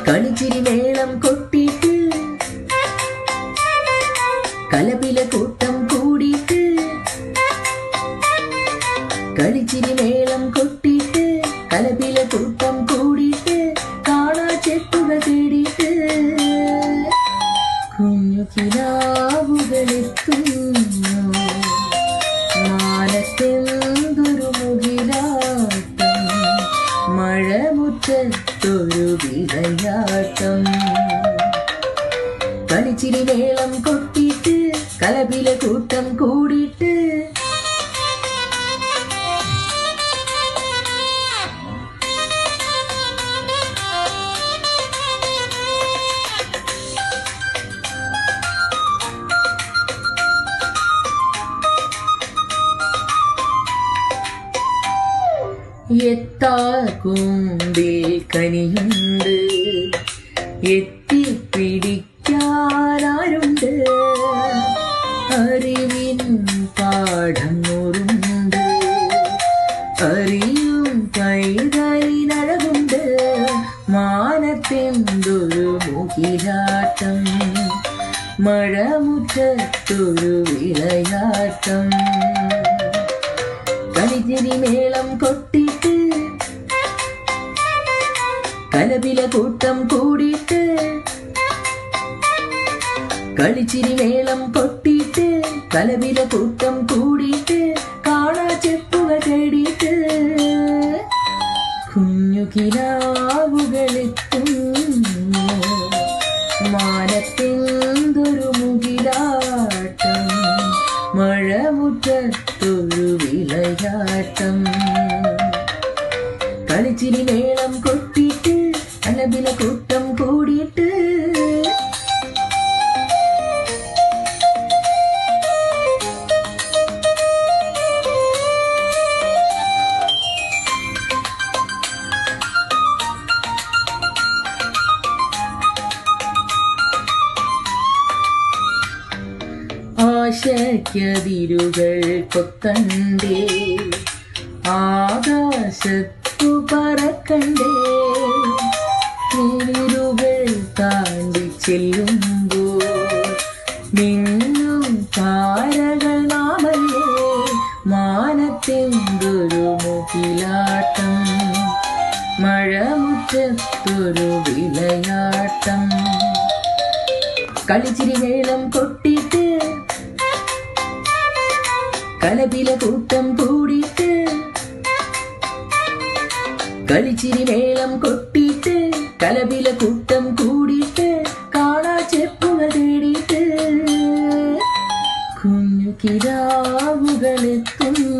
കളിച്ചിരി മേളം കൊട്ടിട്ട് കലപില കൂട്ടം കൂടിയിട്ട് കളിച്ചിരി മേളം കൊട്ടിട്ട് കലപില കൂട്ടം കൂടിയിട്ട് കാണാ ചെപ്പുകൾ തേടിയിട്ട് കുഞ്ഞു കിനാവുകളെത്തുന്നു മാനത്തെന്തൊരു മുകിലാട്ടം മഴമുറ്റത്തൊരു വിളയാട്ടം കളിച്ചിരി മേളം കൊട്ടിട്ട് കലപില കൂട്ടം കൂടിയിട്ട് എത്താകൂമ്പിൽ കനിയുണ്ട് എത്തിപ്പിടിക്കാനാരുണ്ട് അറിവിൻ പാഠങ്ങളുണ്ട് അറിയും കൈതലിനഴകുണ്ട് മാനത്തെന്തൊരു മുകിലാട്ടം മഴമുറ്റത്തൊരു വിളയാട്ടം കളിച്ചിരി മേളം കൊട്ടിട്ട് കലപില കൂട്ടം കൂടിയിട്ട് കളിച്ചിരി മേളം കൊട്ടിട്ട് കലപില കൂട്ടം കൂടിയിട്ട് കാണാ ചെപ്പുകൾ തേടിയിട്ട് കുഞ്ഞു കിനാവുകളെത്തുന്നു മാനത്തെന്തൊരു മുകിലാട്ടം മഴമുറ്റത്തൊരു വിളയാട്ടം കളിച്ചിരി മേളം കൊട്ടിട്ട് കലപില കൂട്ടം കൂടിയിട്ട് ആശയ്ക്കതിരുകൾ കൊത്തണ്ടേ ആകാശത്തു പറക്കണ്ടേ നീരുകൾ താണ്ടി ചെല്ലുമ്പോൾ മിന്നും താരകൾ നാമല്ലേ മാനത്തെന്തൊരു മുകിലാട്ടം മഴമുറ്റത്തൊരു വിളയാട്ടം കളിച്ചിരി മേളം കൊട്ടിട്ട് കലപില കൂട്ടം കൂടിയിട്ട് കളിച്ചിരി മേളം കൊട്ടിട്ട് കലപില കൂട്ടം കൂടിയിട്ട് കാണാ ചെപ്പുകൾ തേടിയിട്ട് കുഞ്ഞു കിനാവുകളെത്തുന്നു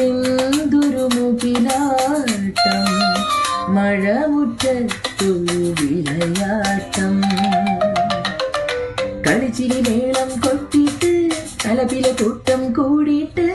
എന്തൊരു മുകിലാട്ടം മഴമുറ്റത്തൊരു വിളയാട്ടം കളിച്ചിരി മേളം കൊട്ടിട്ട് കലപില കൂട്ടം കൂടിയിട്ട്